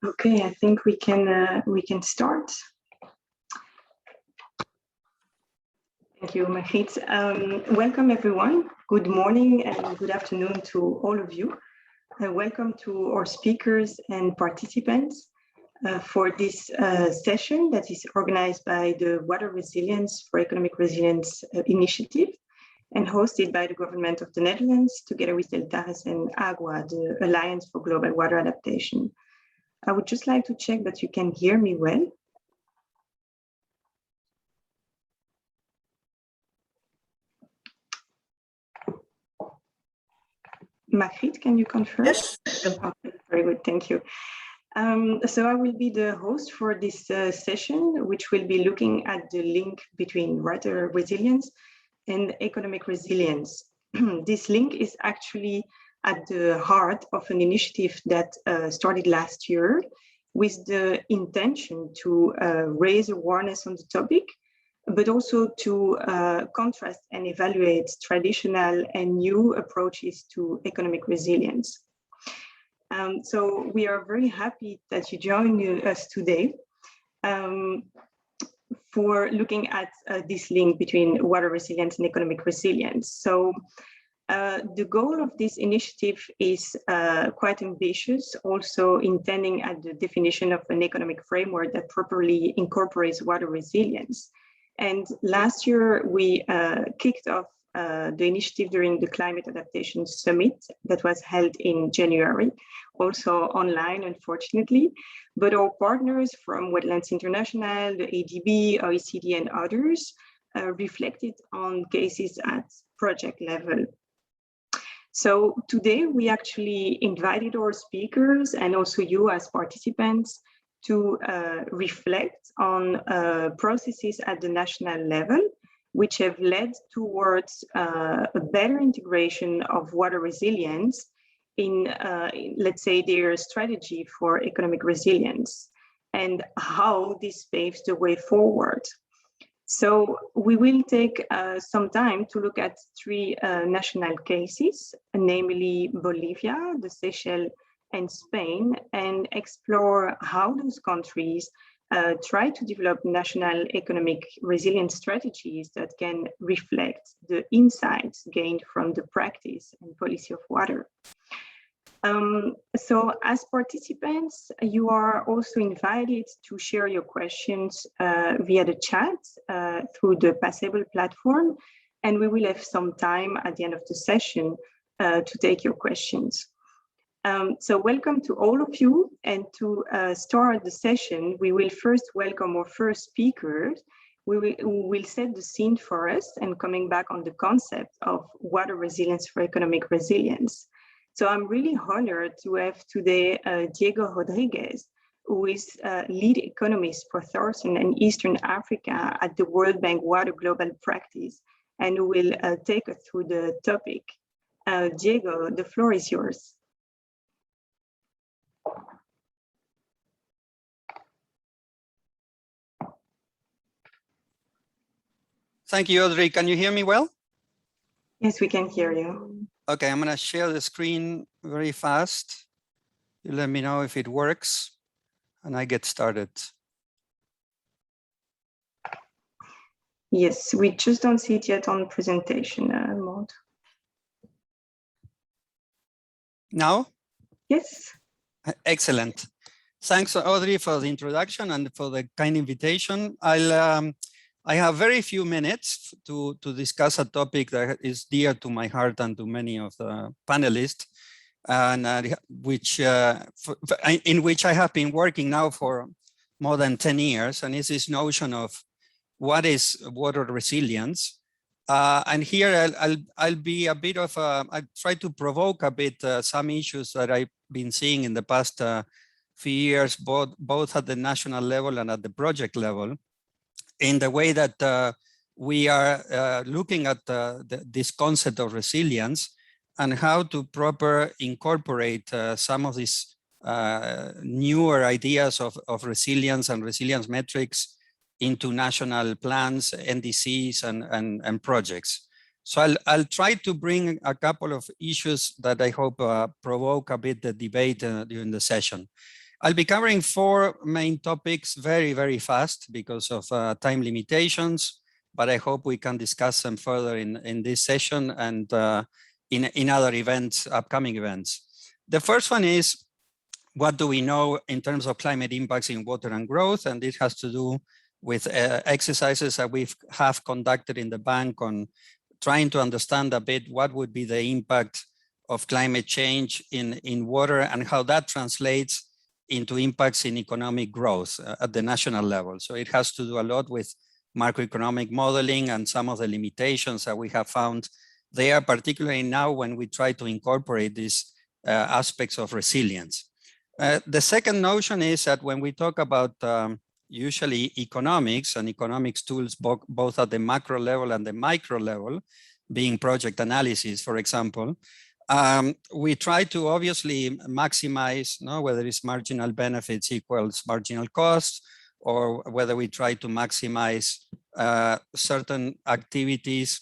Okay, I think we can start. Thank you, Margriet. Welcome everyone. Good morning and good afternoon to all of you. Welcome to our speakers and participants for this session that is organized by the Water Resilience for Economic Resilience Initiative and hosted by the government of the Netherlands together with Deltares and Agua, the Alliance for Global Water Adaptation. I would just like to check that you can hear me well. Margriet, can you confirm? Yes. Okay, very good, thank you. So I will be the host for this session, which will be looking at the link between water resilience and economic resilience. This link is actually at the heart of an initiative that started last year with the intention to raise awareness on the topic, but also to contrast and evaluate traditional and new approaches to economic resilience. So we are very happy that you joined us today for looking at this link between water resilience and economic resilience. So the goal of this initiative is quite ambitious, also intending at the definition of an economic framework that properly incorporates water resilience. And last year, we kicked off the initiative during the Climate Adaptation Summit that was held in January, also online, unfortunately. But our partners from Wetlands International, the ADB, OECD, and others reflected on cases at project level. So today, we actually invited our speakers and also you as participants to reflect on processes at the national level, which have led towards a better integration of water resilience in, let's say, their strategy for economic resilience, and how this paves the way forward. So we will take some time to look at three national cases, namely Bolivia, the Seychelles, and Spain, and explore how those countries try to develop national economic resilience strategies that can reflect the insights gained from the practice and policy of water. So as participants, you are also invited to share your questions via the chat through the Passable platform, and we will have some time at the end of the session to take your questions. So welcome to all of you, and to start the session, we will first welcome our first speaker. We will set the scene for us and coming back on the concept of water resilience for economic resilience. So I'm really honored to have today Diego Rodriguez, who is lead economist for Southern and Eastern Africa at the World Bank Water Global Practice, and who will take us through the topic. Diego, the floor is yours. Thank you, Audrey. Can you hear me well? Yes, we can hear you. Okay, I'm going to share the screen very fast. You let me know if it works, and I get started. Yes, we just don't see it yet on presentation mode. Now? Yes. Excellent. Thanks, Audrey, for the introduction and for the kind invitation. I have very few minutes to discuss a topic that is dear to my heart and to many of the panelists, and in which I have been working now for more than 10 years, and it's this notion of what is water resilience. And here I'll be a bit of I try to provoke a bit some issues that I've been seeing in the past few years, both at the national level and at the project level, in the way that we are looking at this concept of resilience and how to proper incorporate some of these newer ideas of resilience and resilience metrics into national plans, NDCs, and projects. So I'll try to bring a couple of issues that I hope provoke a bit the debate during the session. I'll be covering 4 main topics very, very fast because of time limitations, but I hope we can discuss them further in this session and in other events, upcoming events. The first one is, what do we know in terms of climate impacts in water and growth? And this has to do with exercises that we have conducted in the bank on trying to understand a bit what would be the impact of climate change in water and how that translates into impacts in economic growth at the national level. So it has to do a lot with macroeconomic modeling and some of the limitations that we have found there, particularly now when we try to incorporate these aspects of resilience. The second notion is that when we talk about usually economics and economics tools, both at the macro level and the micro level, being project analysis, for example, we try to obviously maximize, whether it's marginal benefits equals marginal costs, or whether we try to maximize certain activities,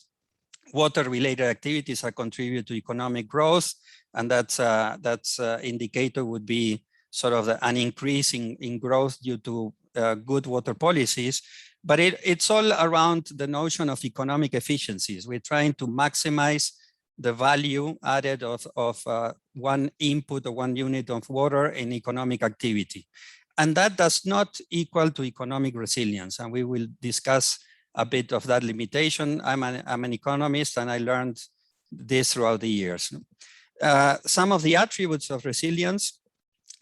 water-related activities that contribute to economic growth, and that's indicator would be sort of an increase in growth due to good water policies. But it's all around the notion of economic efficiencies. We're trying to maximize the value added of one input or one unit of water in economic activity. And that does not equal to economic resilience. And we will discuss a bit of that limitation. I'm an economist and I learned this throughout the years. Some of the attributes of resilience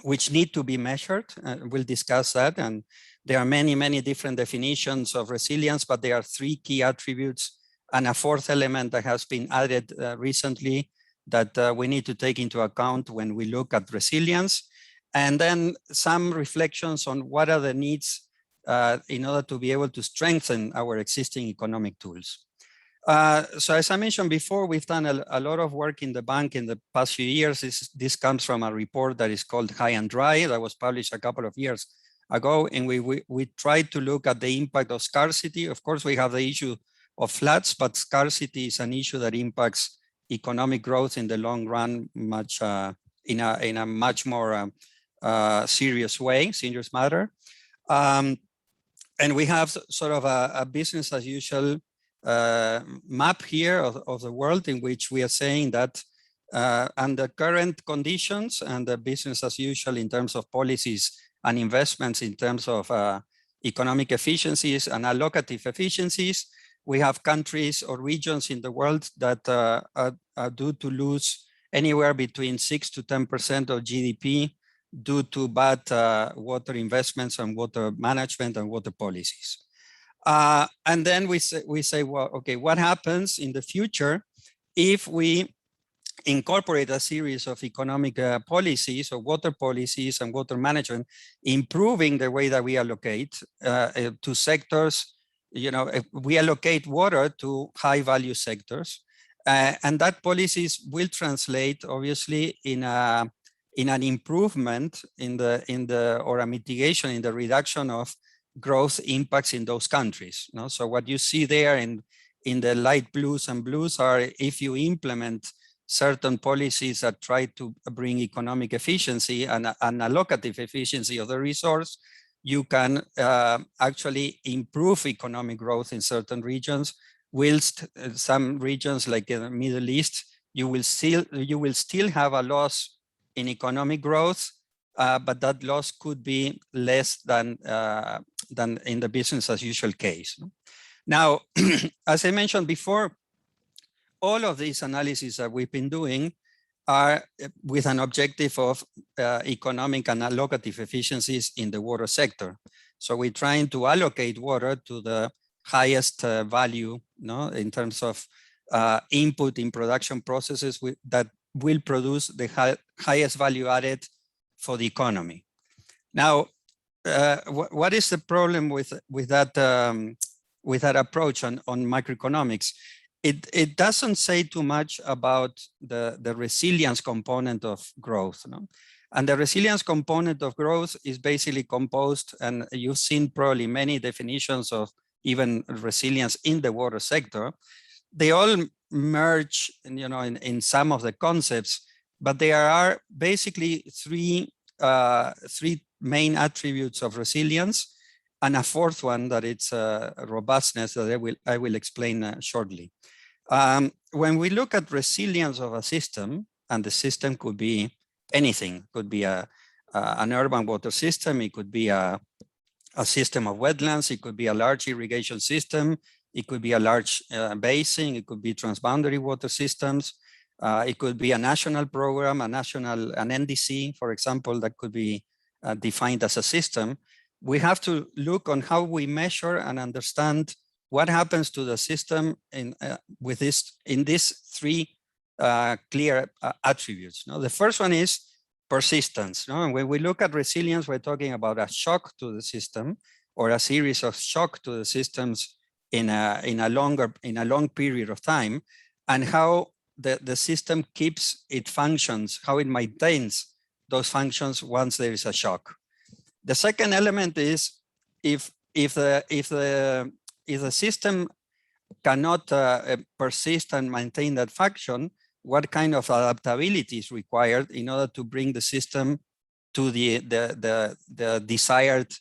which need to be measured, we'll discuss that. And there are many, many different definitions of resilience, but there are 3 key attributes and a 4th element that has been added recently that we need to take into account when we look at resilience. And then some reflections on what are the needs in order to be able to strengthen our existing economic tools. So as I mentioned before, we've done a lot of work in the bank in the past few years. This comes from a report that is called High and Dry that was published a couple of years ago. And we tried to look at the impact of scarcity. Of course, we have the issue of floods, but scarcity is an issue that impacts economic growth in the long run much in a much more serious matter. And we have sort of a business as usual map here of the world in which we are saying that under current conditions and the business as usual in terms of policies and investments in terms of economic efficiencies and allocative efficiencies, we have countries or regions in the world that are due to lose anywhere between 6 to 10% of GDP due to bad water investments and water management and water policies. And then we say, well, okay, what happens in the future if we incorporate a series of economic policies or water policies and water management, improving the way that we allocate to sectors, if we allocate water to high value sectors, and that policies will translate obviously in an improvement or a mitigation in the reduction of growth impacts in those countries. So what you see there in the light blues and blues are if you implement certain policies that try to bring economic efficiency and allocative efficiency of the resource, you can actually improve economic growth in certain regions, whilst some regions like in the Middle East, you will still have a loss in economic growth, but that loss could be less than in the business as usual case. Now, as I mentioned before, all of these analyses that we've been doing are with an objective of economic and allocative efficiencies in the water sector. So we're trying to allocate water to the highest value, in terms of input in production processes that will produce the highest value added for the economy. Now, what is the problem with that approach on macroeconomics? It doesn't say too much about the resilience component of growth. And the resilience component of growth is basically composed, and you've seen probably many definitions of even resilience in the water sector. They all merge in some of the concepts, but there are basically three main attributes of resilience, and a fourth one that it's robustness that I will explain shortly. When we look at resilience of a system, and the system could be anything, it could be an urban water system, it could be a system of wetlands, it could be a large irrigation system, it could be a large basin, it could be transboundary water systems, it could be a national program, an NDC, for example, that could be defined as a system. We have to look on how we measure and understand what happens to the system in these three clear attributes. The first one is persistence. And when we look at resilience, we're talking about a shock to the system or a series of shock to the systems in a long period of time, and how the system keeps its functions, how it maintains those functions once there is a shock. The second element is if the system cannot persist and maintain that function, what kind of adaptability is required in order to bring the system to the desired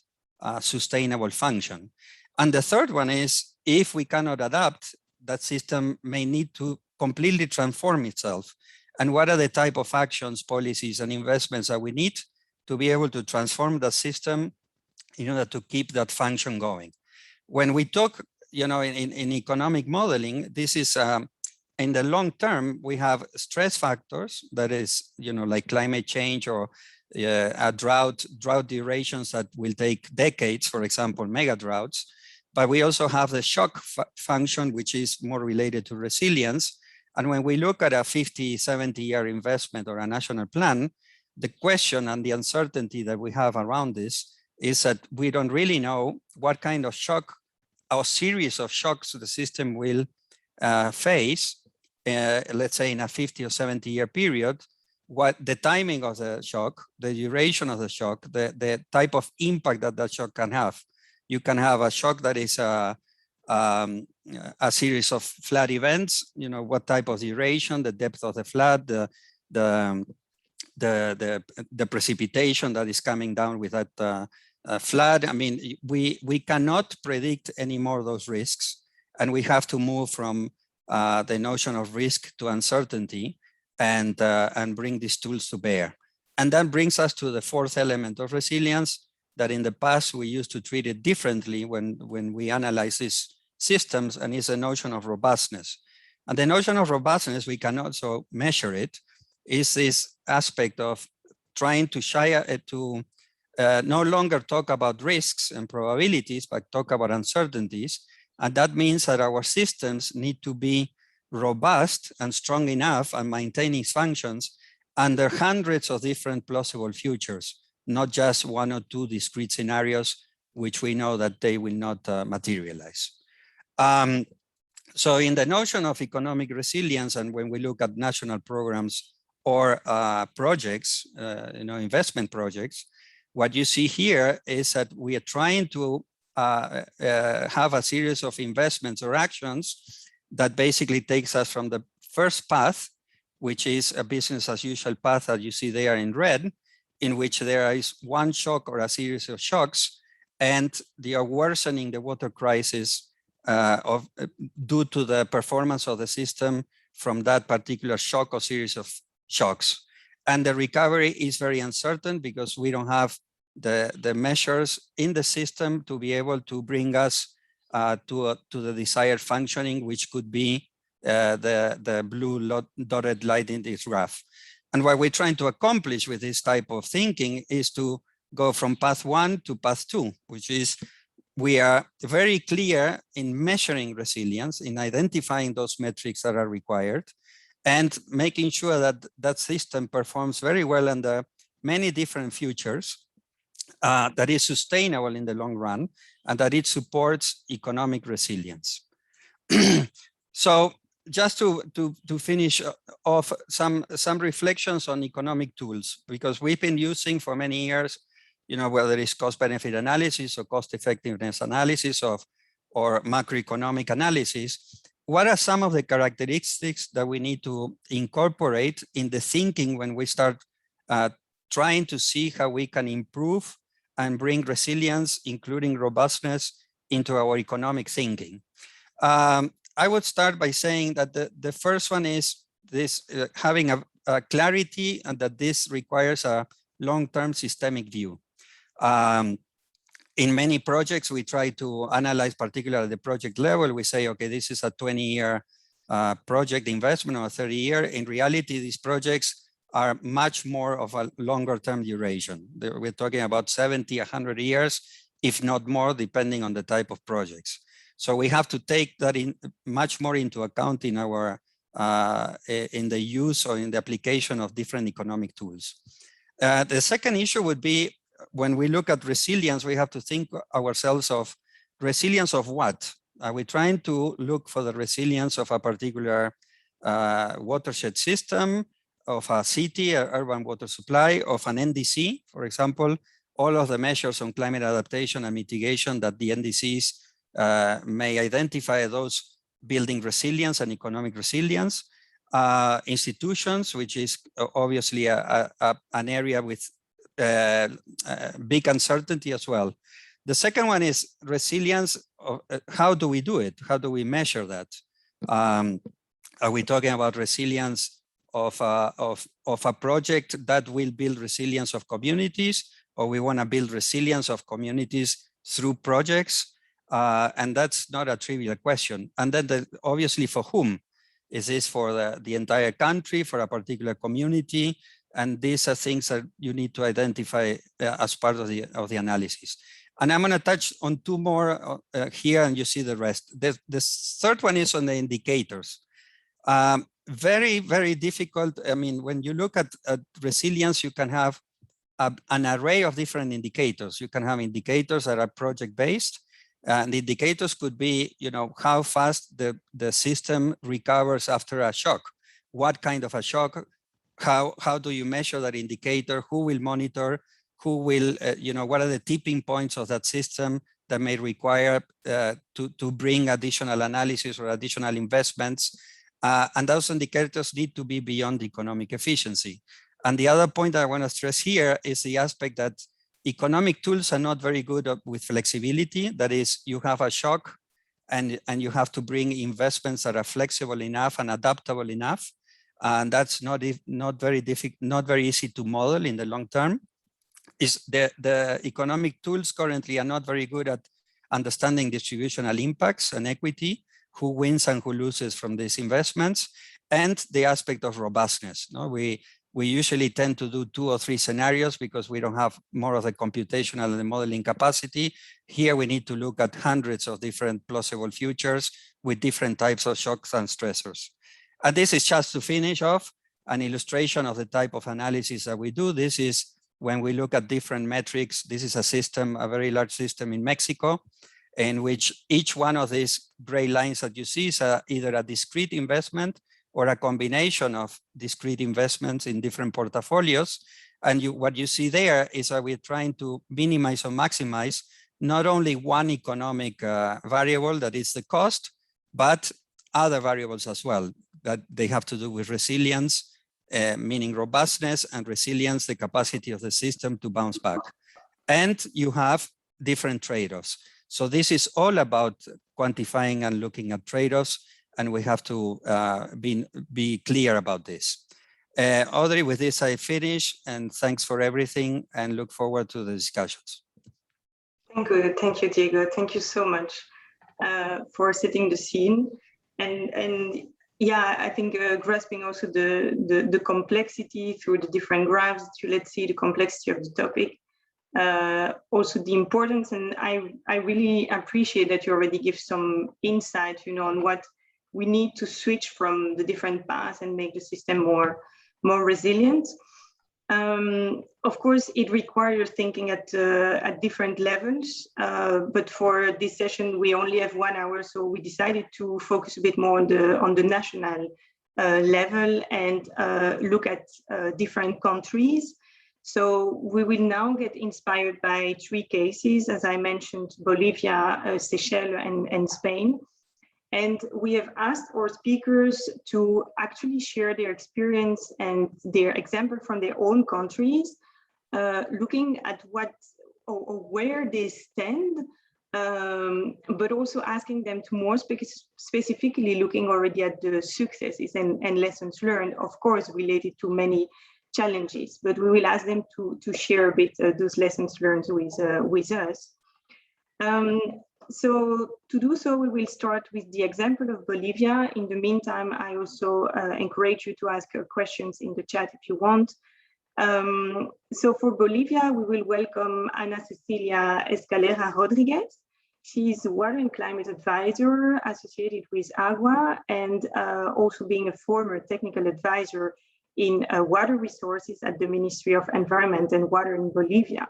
sustainable function. And the third one is, if we cannot adapt, that system may need to completely transform itself. And what are the type of actions, policies, and investments that we need to be able to transform the system in order to keep that function going? When we talk, in economic modeling, this is in the long term, we have stress factors, that is, like climate change or a drought durations that will take decades, for example, mega droughts. But we also have the shock function, which is more related to resilience. And when we look at a 50, 70-year investment or a national plan, the question and the uncertainty that we have around this is that we don't really know what kind of shock or series of shocks the system will face, let's say in a 50 or 70-year period, what the timing of the shock, the duration of the shock, the type of impact that shock can have. You can have a shock that is a series of flood events, what type of duration, the depth of the flood, the precipitation that is coming down with that flood. I mean, we cannot predict anymore those risks, and we have to move from the notion of risk to uncertainty and bring these tools to bear. And that brings us to the fourth element of resilience, that in the past we used to treat it differently when we analyze these systems, and it's a notion of robustness. And the notion of robustness, we can also measure it, is this aspect of trying to no longer talk about risks and probabilities, but talk about uncertainties. And that means that our systems need to be robust and strong enough and maintaining functions under hundreds of different plausible futures, not just one or two discrete scenarios, which we know that they will not materialize. So in the notion of economic resilience, and when we look at national programs or projects, investment projects, what you see here is that we are trying to have a series of investments or actions that basically takes us from the first path, which is a business as usual path that you see there in red, in which there is one shock or a series of shocks, and they are worsening the water crisis due to the performance of the system from that particular shock or series of shocks. And the recovery is very uncertain because we don't have the measures in the system to be able to bring us to the desired functioning, which could be the blue dotted line in this graph. And what we're trying to accomplish with this type of thinking is to go from path 1 to path 2, which is we are very clear in measuring resilience, in identifying those metrics that are required, and making sure that that system performs very well under many different futures, that is sustainable in the long run, and that it supports economic resilience. So just to finish off some reflections on economic tools, because we've been using for many years, whether it's cost benefit analysis or cost effectiveness analysis or macroeconomic analysis. What are some of the characteristics that we need to incorporate in the thinking when we start trying to see how we can improve and bring resilience, including robustness, into our economic thinking. I would start by saying that the first one is this having a clarity and that this requires a long-term systemic view. In many projects, we try to analyze, particularly at the project level, we say, okay, this is a 20-year project investment or a 30-year. In reality, these projects are much more of a longer term duration. We're talking about 70, 100 years, if not more, depending on the type of projects. So we have to take that in much more into account in our in the use or in the application of different economic tools. The second issue would be when we look at resilience, we have to think ourselves of resilience of what? Are we trying to look for the resilience of a particular watershed system, of a city, a urban water supply, of an NDC, for example, all of the measures on climate adaptation and mitigation that the NDCs may identify those building resilience and economic resilience. Institutions, which is obviously an area with big uncertainty as well. The second one is resilience. How do we do it? How do we measure that? Are we talking about resilience of a project that will build resilience of communities, or we want to build resilience of communities through projects? And that's not a trivial question. And then obviously for whom? Is this for the entire country, for a particular community? And these are things that you need to identify as part of the analysis. And I'm going to touch on two more here, and you see the rest. The third one is on the indicators. Very, very difficult. I mean, when you look at resilience, you can have an array of different indicators. You can have indicators that are project-based. And the indicators could be, you know, how fast the system recovers after a shock. What kind of a shock? How do you measure that indicator? Who will monitor? Who will, you know, what are the tipping points of that system that may require to bring additional analysis or additional investments? And those indicators need to be beyond economic efficiency. And the other point I want to stress here is the aspect that economic tools are not very good with flexibility. That is, you have a shock and you have to bring investments that are flexible enough and adaptable enough. And that's not very difficult, not very easy to model in the long term. Is the economic tools currently are not very good at understanding distributional impacts and equity, who wins and who loses from these investments, and the aspect of robustness. No, we usually tend to do 2 or 3 scenarios because we don't have more of the computational and the modeling capacity. Here we need to look at hundreds of different plausible futures with different types of shocks and stressors. And this is just to finish off an illustration of the type of analysis that we do. This is when we look at different metrics. This is a system, a very large system in Mexico, in which each one of these gray lines that you see is either a discrete investment or a combination of discrete investments in different portfolios. And what you see there is that we're trying to minimize or maximize not only one economic variable, that is the cost, but other variables as well, that they have to do with resilience, meaning robustness, and resilience, the capacity of the system to bounce back. And you have different trade-offs. So this is all about quantifying and looking at trade-offs, and we have to be clear about this. Audrey, with this I finish, and thanks for everything, and look forward to the discussions. Thank you, Diego. Thank you so much for setting the scene. And yeah, I think grasping also the complexity through the different graphs, to let's see the complexity of the topic. Also the importance, and I really appreciate that you already give some insight, you know, on what we need to switch from the different paths and make the system more resilient. Of course, it requires thinking at different levels, but for this session, we only have 1 hour, so we decided to focus a bit more on the national level and look at different countries. So we will now get inspired by 3 cases, as I mentioned, Bolivia, Seychelles, and Spain. And we have asked our speakers to actually share their experience and their example from their own countries, looking at or where they stand, but also asking them to more specifically looking already at the successes and lessons learned, of course, related to many challenges, but we will ask them to share a bit those lessons learned with us. So to do so, we will start with the example of Bolivia. In the meantime, I also encourage you to ask questions in the chat if you want. So for Bolivia, we will welcome Ana Cecilia Escalera Rodriguez. She's a water and climate advisor associated with Agua, and also being a former technical advisor in water resources at the Ministry of Environment and Water in Bolivia.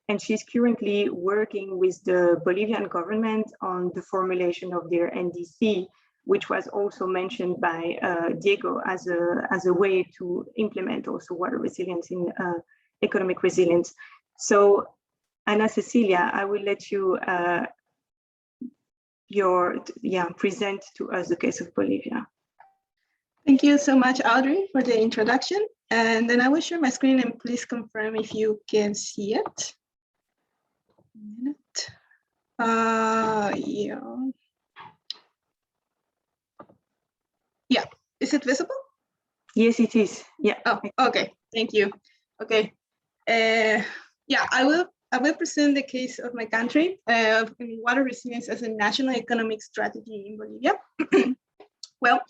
And she's currently working with the Bolivian government on the formulation of their NDC, which was also mentioned by Diego as a way to implement also water resilience in economic resilience. So Ana Cecilia, I will let you present to us the case of Bolivia. Thank you so much, Audrey, for the introduction. And then I will share my screen, and please confirm if you can see it. Yeah, is it visible? Yes, it is. Yeah. Oh, okay. Thank you. Okay. Yeah, I will present the case of my country, water resilience as a national economic strategy in Bolivia. Well,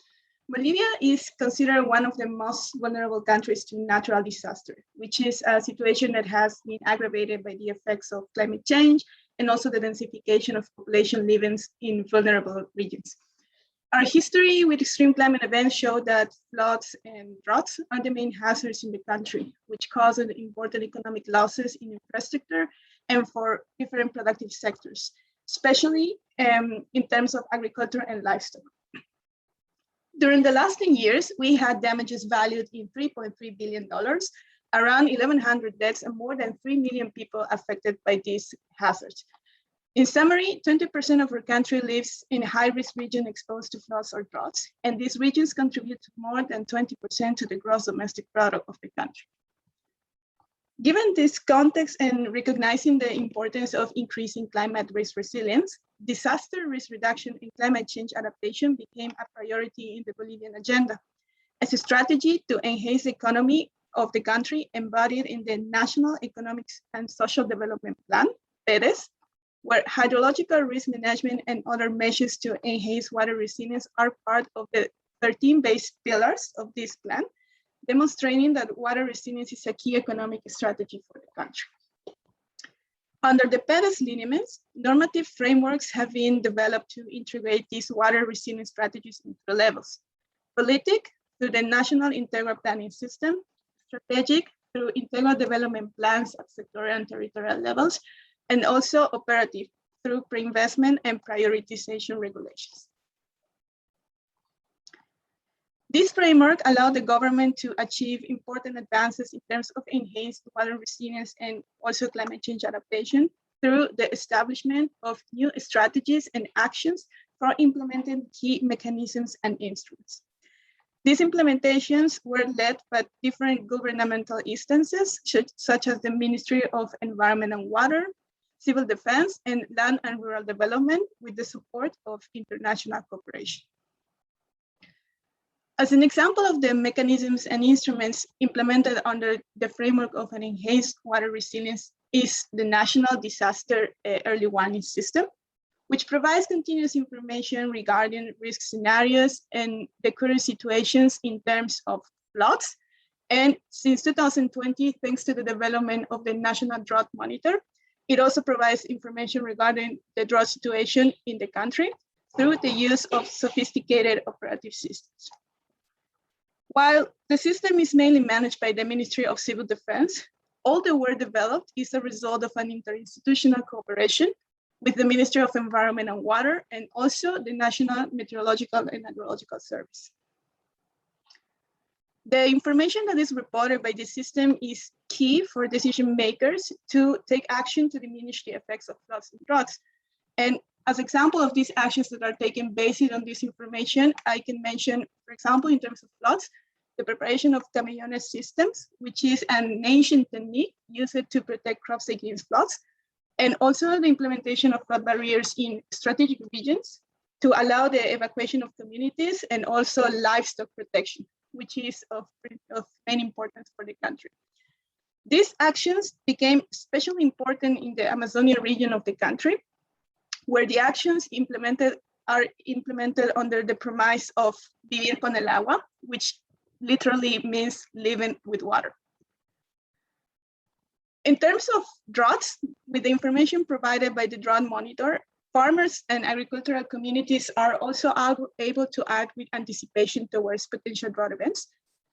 Bolivia is considered one of the most vulnerable countries to natural disaster, which is a situation that has been aggravated by the effects of climate change and also the densification of population living in vulnerable regions. Our history with extreme climate events show that floods and droughts are the main hazards in the country, which cause important economic losses in infrastructure and for different productive sectors, especially in terms of agriculture and livestock. During the last 10 years, we had damages valued in $3.3 billion, around 1,100 deaths, and more than 3 million people affected by these hazards. In summary, 20% of our country lives in a high-risk region exposed to floods or droughts, and these regions contribute more than 20% to the gross domestic product of the country. Given this context and recognizing the importance of increasing climate risk resilience, disaster risk reduction and climate change adaptation became a priority in the Bolivian agenda as a strategy to enhance the economy of the country embodied in the National Economic and Social Development Plan, PEDES, where hydrological risk management and other measures to enhance water resilience are part of the 13 base pillars of this plan, demonstrating that water resilience is a key economic strategy for the country. Under the PEDES lineaments, normative frameworks have been developed to integrate these water resilience strategies into the levels. Politic, through the National Integral Planning System; strategic, through integral development plans at sectorial and territorial levels; and also operative, through pre-investment and prioritization regulations. This framework allowed the government to achieve important advances in terms of enhanced water resilience and also climate change adaptation through the establishment of new strategies and actions for implementing key mechanisms and instruments. These implementations were led by different governmental instances, such as the Ministry of Environment and Water, Civil Defense, and Land and Rural Development, with the support of international cooperation. As an example of the mechanisms and instruments implemented under the framework of an enhanced water resilience is the National Disaster Early Warning System, which provides continuous information regarding risk scenarios and the current situations in terms of floods. And since 2020, thanks to the development of the National Drought Monitor, it also provides information regarding the drought situation in the country through the use of sophisticated operative systems. While the system is mainly managed by the Ministry of Civil Defense, all the work developed is a result of an interinstitutional cooperation with the Ministry of Environment and Water and also the National Meteorological and Hydrological Service. The information that is reported by the system is key for decision makers to take action to diminish the effects of floods and droughts. And as example of these actions that are taken based on this information, I can mention, for example, in terms of floods, the preparation of camellones systems, which is an ancient technique used to protect crops against floods, And also the implementation of flood barriers in strategic regions to allow the evacuation of communities and also livestock protection, which is of main importance for the country. These actions became especially important in the Amazonian region of the country, where the actions are implemented under the premise of vivir con el agua, which literally means living with water. In terms of droughts, with the information provided by the drought monitor, farmers and agricultural communities are also able to act with anticipation towards potential drought events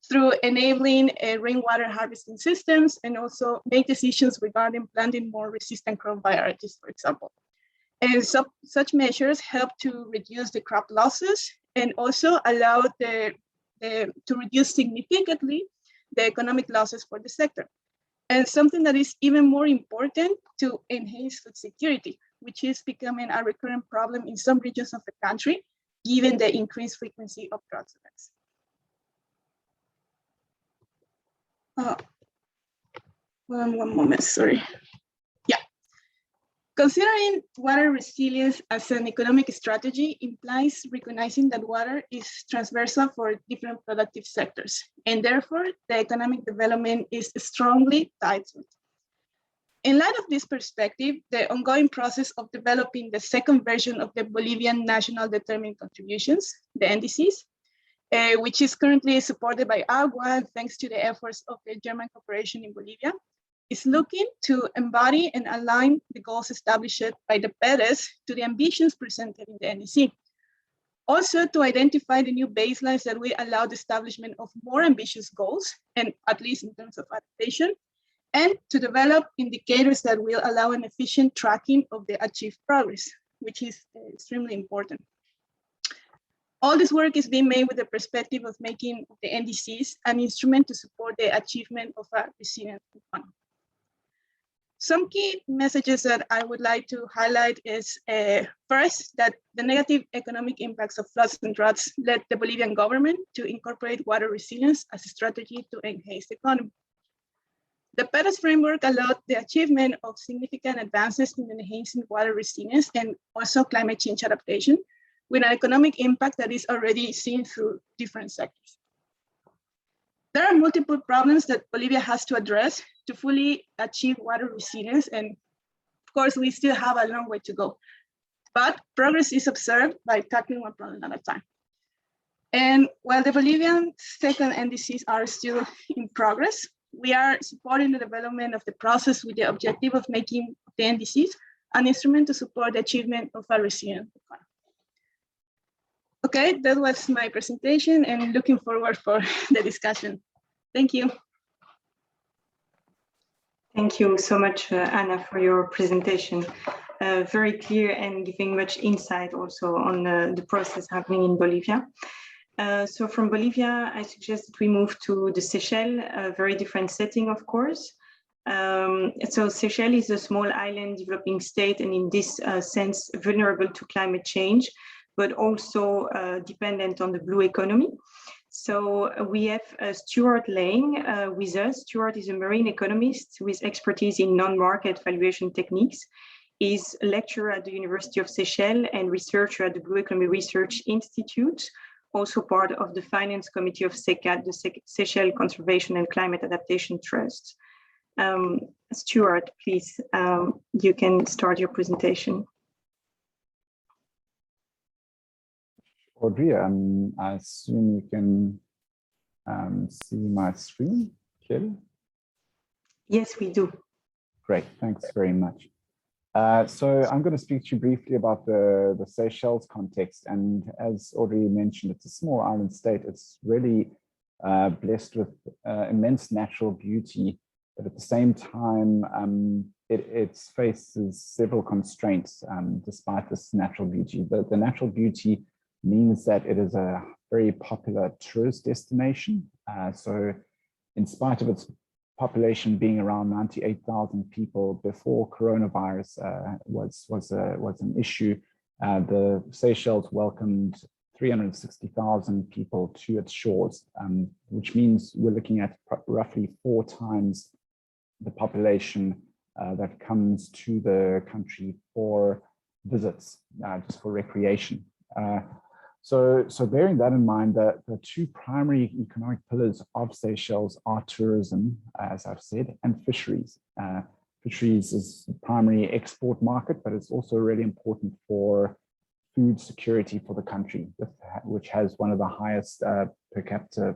through enabling rainwater harvesting systems and also make decisions regarding planting more resistant crop varieties, for example. And such measures help to reduce the crop losses and also allow to reduce significantly the economic losses for the sector. And something that is even more important, to enhance food security, which is becoming a recurrent problem in some regions of the country, given the increased frequency of drought events. One moment, sorry. Yeah. Considering water resilience as an economic strategy implies recognizing that water is transversal for different productive sectors, and therefore the economic development is strongly tied to it. In light of this perspective, the ongoing process of developing the second version of the Bolivian National Determined Contributions, the NDCs, which is currently supported by AGUA thanks to the efforts of the German cooperation in Bolivia, is looking to embody and align the goals established by the PEDES to the ambitions presented in the NDC. Also to identify the new baselines that will allow the establishment of more ambitious goals, and at least in terms of adaptation, and to develop indicators that will allow an efficient tracking of the achieved progress, which is extremely important. All this work is being made with the perspective of making the NDCs an instrument to support the achievement of a resilient economy. Some key messages that I would like to highlight is first, that the negative economic impacts of floods and droughts led the Bolivian government to incorporate water resilience as a strategy to enhance the economy. The PEDES framework allowed the achievement of significant advances in enhancing water resilience and also climate change adaptation, with an economic impact that is already seen through different sectors. There are multiple problems that Bolivia has to address to fully achieve water resilience, and of course, we still have a long way to go. But progress is observed by tackling one problem at a time. And while the Bolivian second NDCs are still in progress, we are supporting the development of the process with the objective of making the NDCs an instrument to support the achievement of a resilient economy. Okay, that was my presentation, and looking forward for the discussion. Thank you. Thank you so much, Anna, for your presentation. Very clear and giving much insight also on the process happening in Bolivia. So from Bolivia, I suggest that we move to the Seychelles, a very different setting, of course. So Seychelles is a small island developing state, and in this sense, vulnerable to climate change, but also dependent on the blue economy. So we have Stuart Lang with us. Stuart is a marine economist with expertise in non-market valuation techniques. He's a lecturer at the University of Seychelles and researcher at the Blue Economy Research Institute, also part of the Finance Committee of SECAT, the Seychelles Conservation and Climate Adaptation Trust. Stuart, please, you can start your presentation. Audrey, I assume you can see my screen clearly? Yes, we do. Great, thanks very much. So I'm going to speak to you briefly about the Seychelles context. And as Audrey mentioned, it's a small island state. It's really blessed with immense natural beauty, but at the same time, it faces several constraints despite this natural beauty. The natural beauty means that it is a very popular tourist destination. So in spite of its population being around 98,000 people before coronavirus was an issue, the Seychelles welcomed 360,000 people to its shores, which means we're looking at roughly 4 times the population that comes to the country for visits, just for recreation. So bearing that in mind, the two primary economic pillars of Seychelles are tourism, as I've said, and fisheries. Fisheries is the primary export market, but it's also really important for food security for the country, which has one of the highest per capita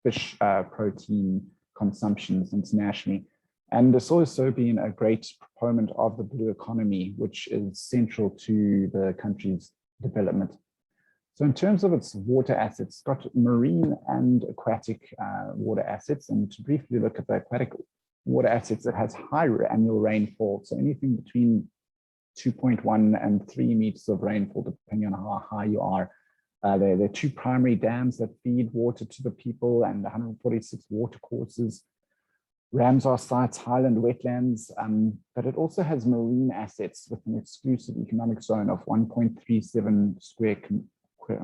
fish protein consumptions internationally. And it's also been a great proponent of the blue economy, which is central to the country's development. So in terms of its water assets, it's got marine and aquatic water assets. And to briefly look at the aquatic water assets, it has high annual rainfall. So anything between 2.1 and 3 meters of rainfall, depending on how high you are. There are two primary dams that feed water to the people and 146 water courses. Ramsar sites, highland wetlands, but it also has marine assets with an exclusive economic zone of 1.37 square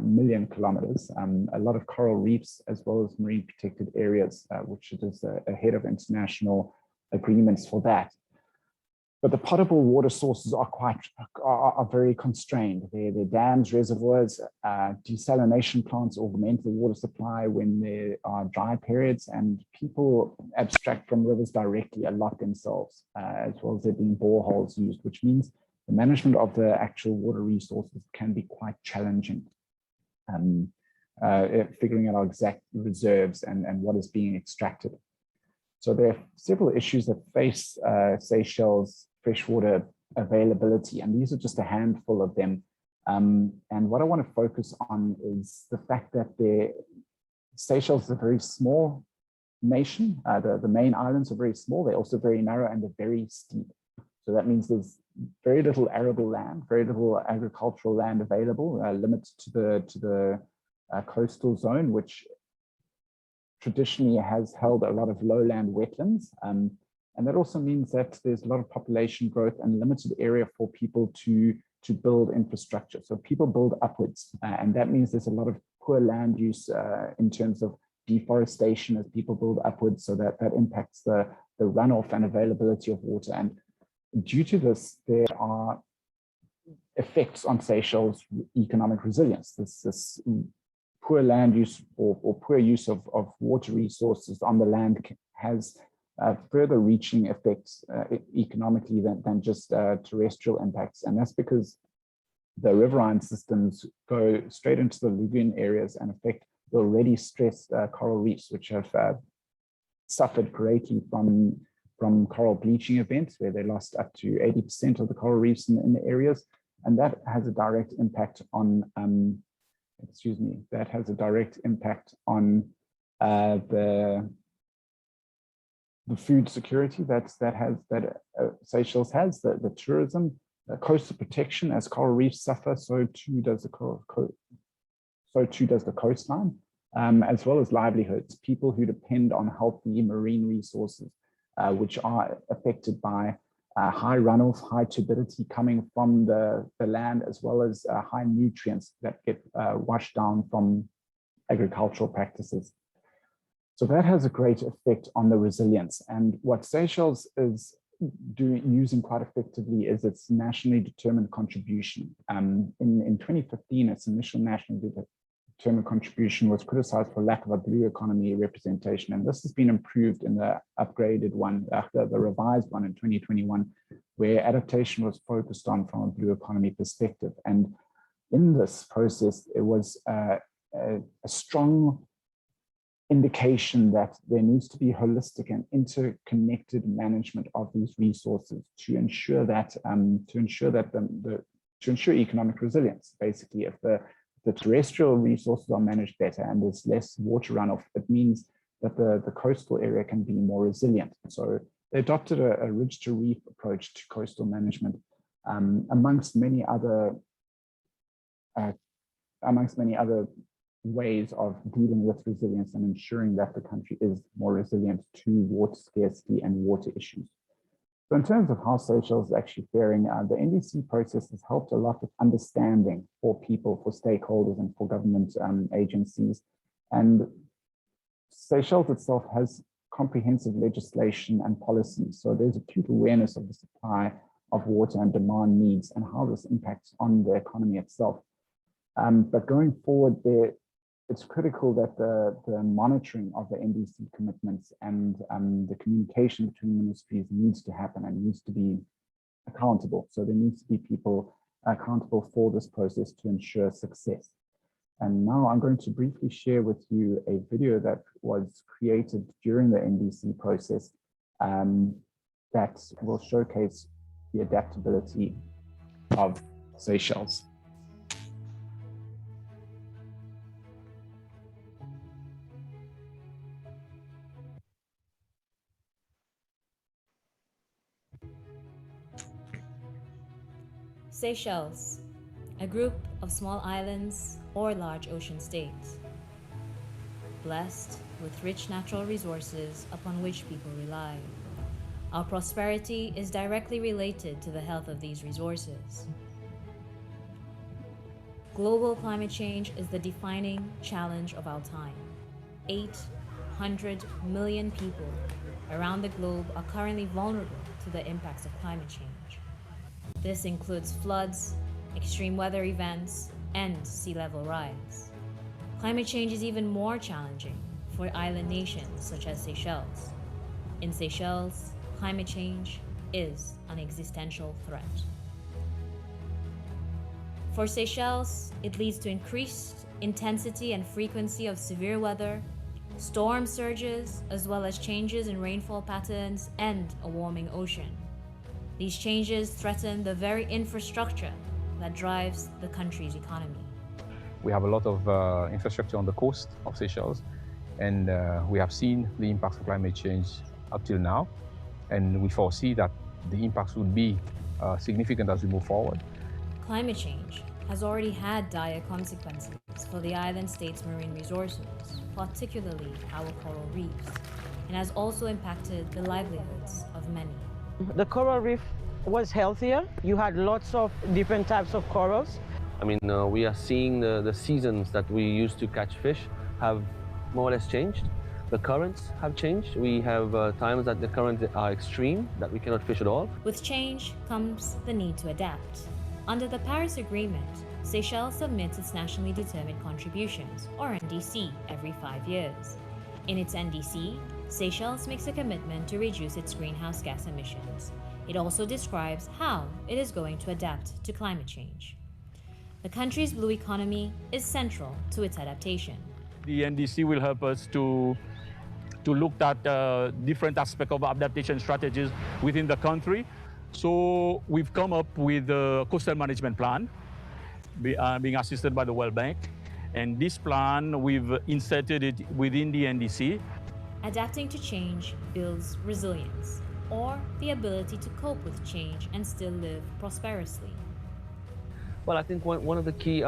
million kilometers, a lot of coral reefs, as well as marine protected areas, which it is ahead of international agreements for that. But the potable water sources are very constrained. They're dams, reservoirs, desalination plants augment the water supply when there are dry periods, and people abstract from rivers directly a lot themselves, as well as there being boreholes used, which means the management of the actual water resources can be quite challenging. Figuring out our exact reserves and what is being extracted. So there are several issues that face Seychelles freshwater availability, and these are just a handful of them. And what I want to focus on is the fact that Seychelles is a very small nation. The main islands are very small. They're also very narrow and they're very steep. So that means there's very little arable land, very little agricultural land available, limited to the coastal zone, which traditionally has held a lot of lowland wetlands. And that also means that there's a lot of population growth and limited area for people to build infrastructure. So people build upwards, and that means there's a lot of poor land use in terms of deforestation as people build upwards, so that impacts the runoff and availability of water. And due to this, there are effects on Seychelles' economic resilience. This poor land use or poor use of water resources on the land has further reaching effects economically than just terrestrial impacts. And that's because the riverine systems go straight into the lagoon areas and affect the already stressed coral reefs, which have suffered greatly from coral bleaching events, where they lost up to 80% of the coral reefs in the areas. And that has a direct impact on, that has a direct impact on the food security that Seychelles has, the tourism, coastal protection. As coral reefs suffer, so too does the coastline, as well as livelihoods. People who depend on healthy marine resources, which are affected by high runoff, high turbidity coming from the land, as well as high nutrients that get washed down from agricultural practices. So that has a great effect on the resilience. And what Seychelles is using quite effectively is its nationally determined contribution. In 2015, its initial nationally determined contribution was criticized for lack of a blue economy representation. And this has been improved in the upgraded one, the revised one in 2021, where adaptation was focused on from a blue economy perspective. And in this process, it was a strong indication that there needs to be holistic and interconnected management of these resources to ensure that to ensure economic resilience. Basically, if the terrestrial resources are managed better and there's less water runoff, it means that the coastal area can be more resilient. So they adopted a ridge to reef approach to coastal management, amongst many other ways of dealing with resilience and ensuring that the country is more resilient to water scarcity and water issues. So in terms of how Seychelles is actually faring, the NDC process has helped a lot with understanding for people, for stakeholders, and for government agencies. And Seychelles itself has comprehensive legislation and policy. So there's acute awareness of the supply of water and demand needs and how this impacts on the economy itself. But going forward, it's critical that the monitoring of the NDC commitments and the communication between ministries needs to happen and needs to be accountable. So there needs to be people accountable for this process to ensure success. And now I'm going to briefly share with you a video that was created during the NDC process that will showcase the adaptability of Seychelles. Seychelles, a group of small islands or large ocean states, blessed with rich natural resources upon which people rely. Our prosperity is directly related to the health of these resources. Global climate change is the defining challenge of our time. 800 million people around the globe are currently vulnerable to the impacts of climate change. This includes floods, extreme weather events, and sea level rise. Climate change is even more challenging for island nations such as Seychelles. In Seychelles, climate change is an existential threat. For Seychelles, it leads to increased intensity and frequency of severe weather, storm surges, as well as changes in rainfall patterns and a warming ocean. These changes threaten the very infrastructure that drives the country's economy. We have a lot of infrastructure on the coast of Seychelles, and we have seen the impacts of climate change up till now, and we foresee that the impacts would be significant as we move forward. Climate change has already had dire consequences for the island state's marine resources, particularly our coral reefs, and has also impacted the livelihoods of many. The coral reef was healthier. You had lots of different types of corals. I mean, we are seeing the seasons that we used to catch fish have more or less changed. The currents have changed. We have times that the currents are extreme, that we cannot fish at all. With change comes the need to adapt. Under the Paris Agreement, Seychelles submits its nationally determined contributions, or NDC, every 5 years. In its NDC, Seychelles makes a commitment to reduce its greenhouse gas emissions. It also describes how it is going to adapt to climate change. The country's blue economy is central to its adaptation. The NDC will help us to look at different aspects of adaptation strategies within the country. So we've come up with a coastal management plan, being assisted by the World Bank. And this plan, we've inserted it within the NDC. Adapting to change builds resilience, or the ability to cope with change and still live prosperously. Well, I think one of the key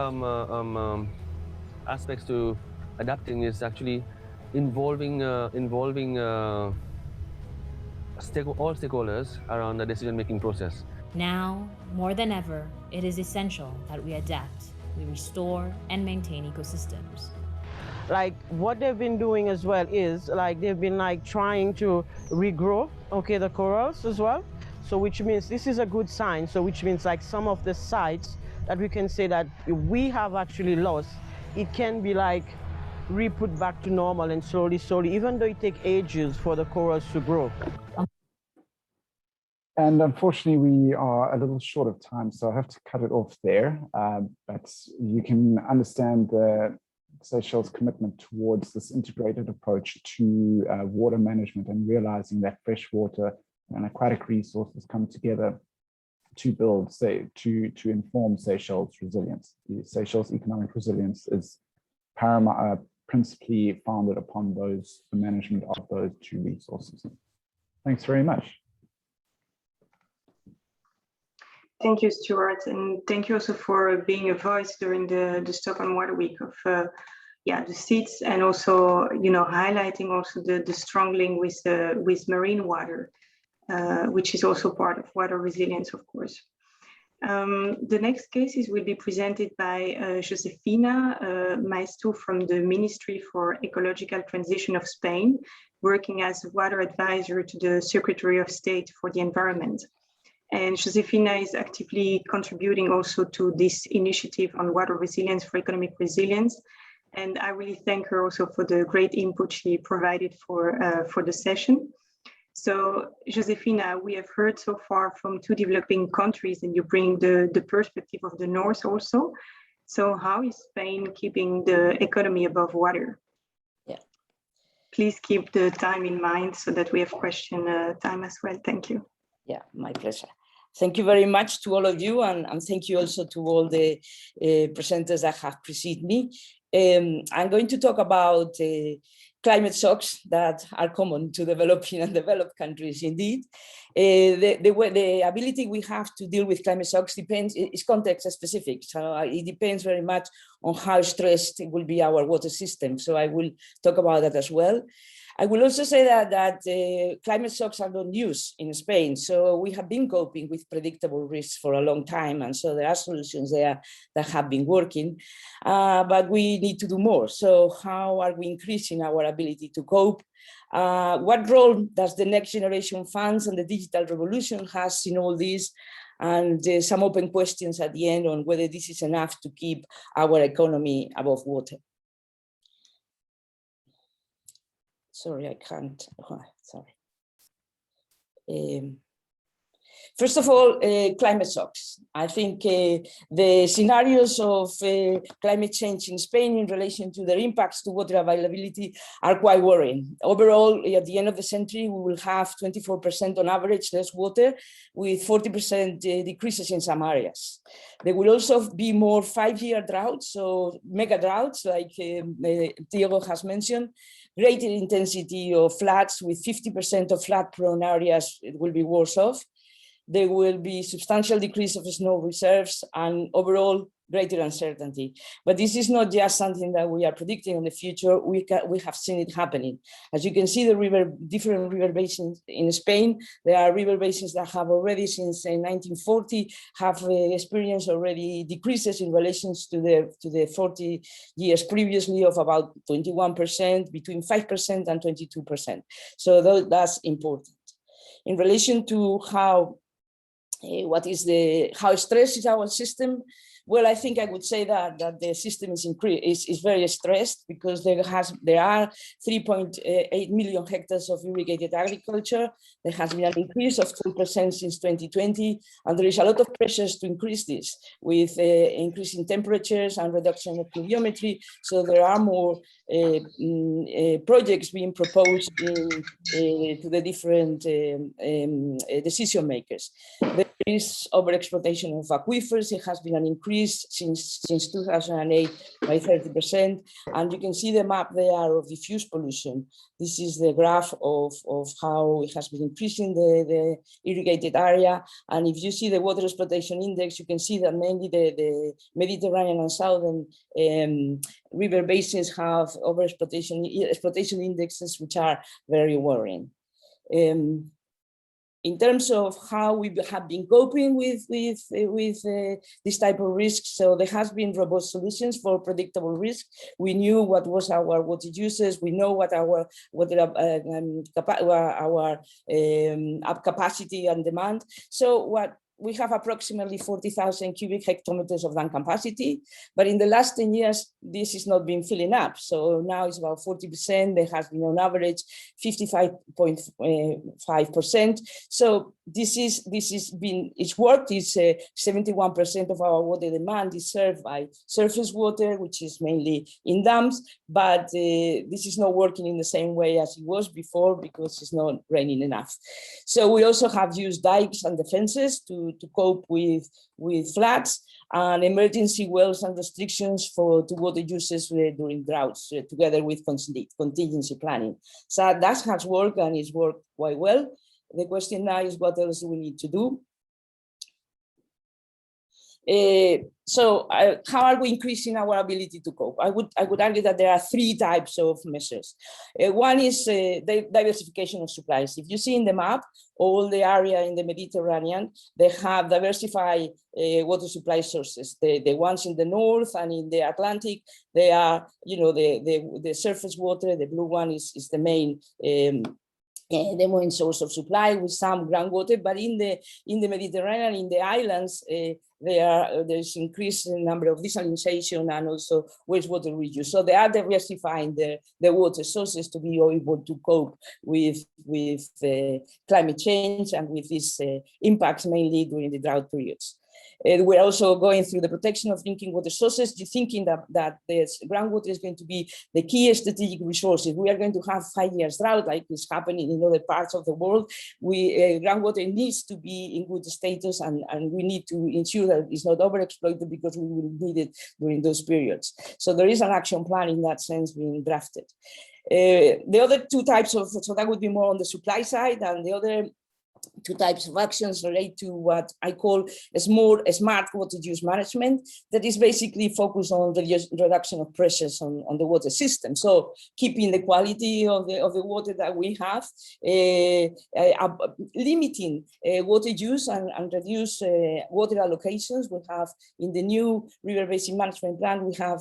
aspects to adapting is actually involving all stakeholders around the decision-making process. Now, more than ever, it is essential that we adapt, we restore and maintain ecosystems. Like what they've been doing as well is like they've been like trying to regrow, the corals as well. So which means this is a good sign. So which means like some of the sites that we can say that we have actually lost, it can be like re-put back to normal and slowly, even though it takes ages for the corals to grow. And unfortunately, we are a little short of time, so I have to cut it off there. But you can understand the Seychelles' commitment towards this integrated approach to water management and realizing that freshwater and aquatic resources come together to build, to inform Seychelles' resilience. The Seychelles' economic resilience is paramount, principally founded upon the management of those two resources. Thanks very much. Thank you, Stuart, and thank you also for being a voice during the Stockholm Water Week of the seats, and also highlighting also the strong link with marine water, which is also part of water resilience, of course. The next cases will be presented by Josefina Maestro from the Ministry for Ecological Transition of Spain, working as water advisor to the Secretary of State for the Environment. And Josefina is actively contributing also to this initiative on water resilience for economic resilience. And I really thank her also for the great input she provided for the session. So Josefina, we have heard so far from 2 developing countries, and you bring the perspective of the North also. So how is Spain keeping the economy above water? Yeah. Please keep the time in mind so that we have question time as well. Thank you. Yeah, my pleasure. Thank you very much to all of you, and thank you also to all the presenters that have preceded me. I'm going to talk about climate shocks that are common to developing and developed countries indeed. The ability we have to deal with climate shocks is context specific. So it depends very much on how stressed will be our water system. So I will talk about that as well. I will also say that climate shocks are not news in Spain. So we have been coping with predictable risks for a long time. And so there are solutions there that have been working, but we need to do more. So how are we increasing our ability to cope? What role does the Next Generation Funds and the digital revolution has in all this? And some open questions at the end on whether this is enough to keep our economy above water. Sorry, I can't. Oh, sorry. First of all, climate shocks. I think the scenarios of climate change in Spain in relation to their impacts to water availability are quite worrying. Overall, at the end of the century, we will have 24% on average less water, with 40% decreases in some areas. There will also be more 5-year droughts, so mega droughts, like Diego has mentioned, greater intensity of floods, with 50% of flood-prone areas will be worse off. There will be substantial decrease of snow reserves and overall greater uncertainty. But this is not just something that we are predicting in the future. We have seen it happening. As you can see, the different river basins in Spain, there are river basins that have already since 1940 have experienced already decreases in relation to the 40 years previously of about 21%, between 5% and 22%. So that's important. In relation to how stressed is our system? Well, I think I would say that the system is very stressed because there are 3.8 million hectares of irrigated agriculture. There has been an increase of 2% since 2020, and there is a lot of pressures to increase this with increasing temperatures and reduction of pluviometry. So there are more projects being proposed to the different decision makers. There is overexploitation of aquifers. It has been an increase since 2008 by 30%. And you can see the map there of diffuse pollution. This is the graph of how it has been increasing the irrigated area. And if you see the water exploitation index, you can see that mainly the Mediterranean and Southern river basins have exploitation indexes, which are very worrying. In terms of how we have been coping with this type of risks, so there has been robust solutions for predictable risk. We knew what was our water uses. We know what our capacity and demand. So we have approximately 40,000 cubic hectometers of dam capacity, but in the last 10 years, this has not been filling up. So now it's about 40%. There has been on average 55.5%. So it's worked. It's 71% of our water demand is served by surface water, which is mainly in dams, but this is not working in the same way as it was before because it's not raining enough. So we also have used dikes and defenses to cope with floods, and emergency wells and restrictions to water uses during droughts, together with contingency planning. So that has worked, and it's worked quite well. The question now is what else do we need to do? How are we increasing our ability to cope? I would argue that there are three types of measures. One is the diversification of supplies. If you see in the map, all the area in the Mediterranean, they have diversified water supply sources. The ones in the north and in the Atlantic, they are, the surface water. The blue one is the main source of supply with some groundwater, but in the Mediterranean, in the islands, there's increased number of desalination and also wastewater reuse. So they are diversifying the water sources to be able to cope with climate change and with these impacts, mainly during the drought periods. We're also going through the protection of drinking water sources, thinking that this groundwater is going to be the key strategic resource. If we are going to have 5 years drought, like is happening in other parts of the world, groundwater needs to be in good status, and we need to ensure that it's not overexploited, because we will need it during those periods. So there is an action plan in that sense being drafted. The other two types of, so that would be more on the supply side, and the other two types of actions relate to what I call a smart water use management, that is basically focused on the reduction of pressures on the water system. So keeping the quality of the water that we have, limiting water use and reduce water allocations. We have in the new river basin management plan, we have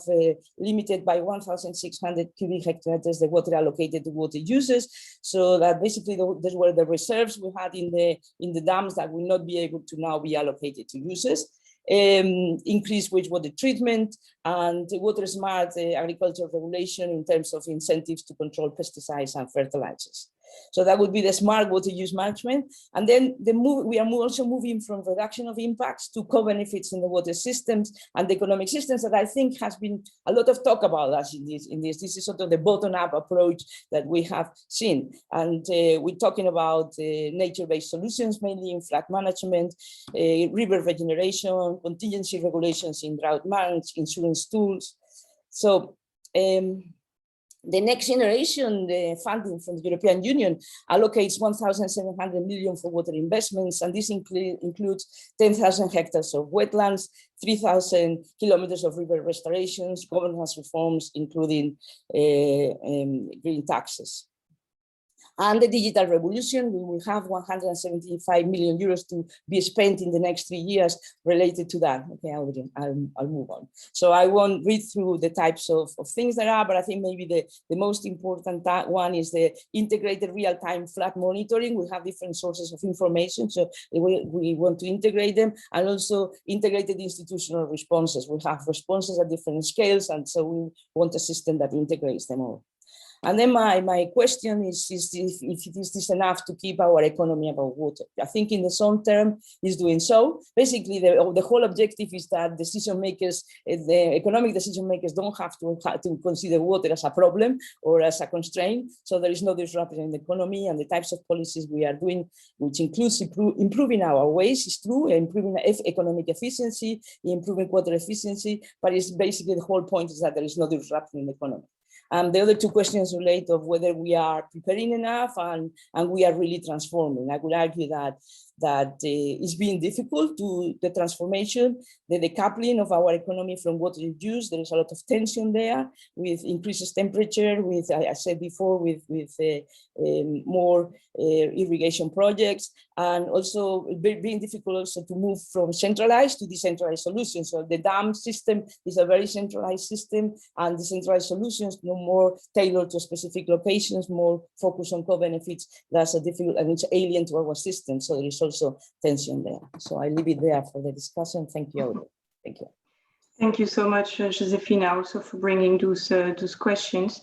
limited by 1,600 cubic hectometers the water allocated to water uses, so that basically those were the reserves we had in the dams that will not be able to now be allocated to users. Increase wastewater treatment and water smart agriculture regulation in terms of incentives to control pesticides and fertilizers. So that would be the smart water use management. And then we are also moving from reduction of impacts to co-benefits in the water systems and the economic systems, that I think has been a lot of talk about us in this. This is sort of the bottom-up approach that we have seen. And we're talking about nature-based solutions, mainly in flood management, river regeneration, contingency regulations in drought management, insurance tools. So the next generation, the funding from the European Union allocates 1,700 million for water investments, and this includes 10,000 hectares of wetlands, 3,000 kilometers of river restorations, governance reforms, including green taxes. And the digital revolution, we will have 175 million euros to be spent in the next 3 years related to that. Okay, I'll move on. So I won't read through the types of things there are, but I think maybe the most important one is the integrated real-time flood monitoring. We have different sources of information, so we want to integrate them, and also integrated institutional responses. We have responses at different scales, and so we want a system that integrates them all. And then my question is if it is enough to keep our economy above water. I think in the short term is doing so. Basically, the whole objective is that decision makers, the economic decision makers, don't have to consider water as a problem or as a constraint. So there is no disruption in the economy, and the types of policies we are doing, which includes improving our ways, is true, improving economic efficiency, improving water efficiency, but it's basically the whole point is that there is no disruption in the economy. The other two questions relate of whether we are preparing enough and we are really transforming. I would argue that it's been difficult to the transformation, the decoupling of our economy from water use. There is a lot of tension there with increases temperature, with, I said before, with more irrigation projects, and also being difficult also to move from centralized to decentralized solutions. So the dam system is a very centralized system, and decentralized solutions more tailored to specific locations, more focused on co-benefits. That's a difficult, and it's alien to our system. So there is also tension there. So I leave it there for the discussion. Thank you. Thank you. Thank you so much, Josefina, also for bringing those questions.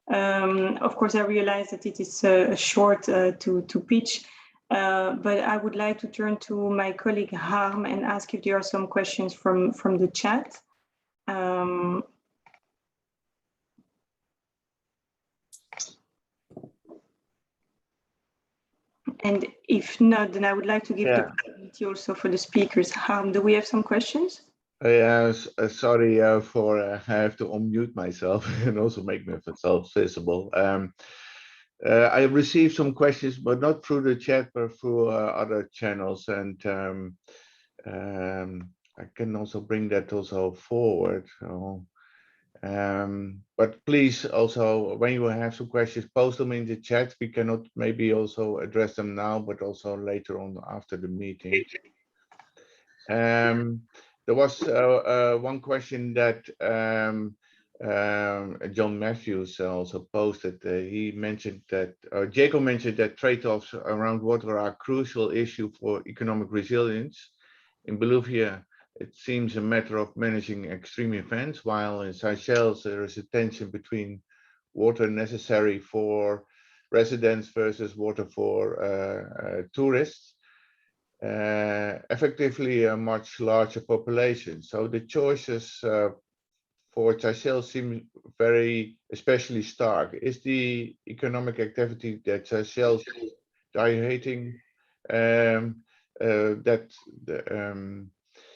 Of course, I realize that it is short to pitch, but I would like to turn to my colleague Harm and ask if there are some questions from the chat. And if not, then I would like to give the opportunity also for the speakers. Harm, do we have some questions? Yes, sorry for I have to unmute myself and also make myself visible. I received some questions, but not through the chat, but through other channels. And I can also bring that also forward. So, but please also, when you have some questions, post them in the chat. We cannot maybe also address them now, but also later on after the meeting. There was one question that John Matthews also posted. He mentioned that, Jacob mentioned that trade-offs around water are a crucial issue for economic resilience. In Bolivia, it seems a matter of managing extreme events, while in Seychelles there is a tension between water necessary for residents versus water for tourists. Effectively a much larger population. So the choices for Seychelles seem very especially stark. Is the economic activity that Seychelles dilating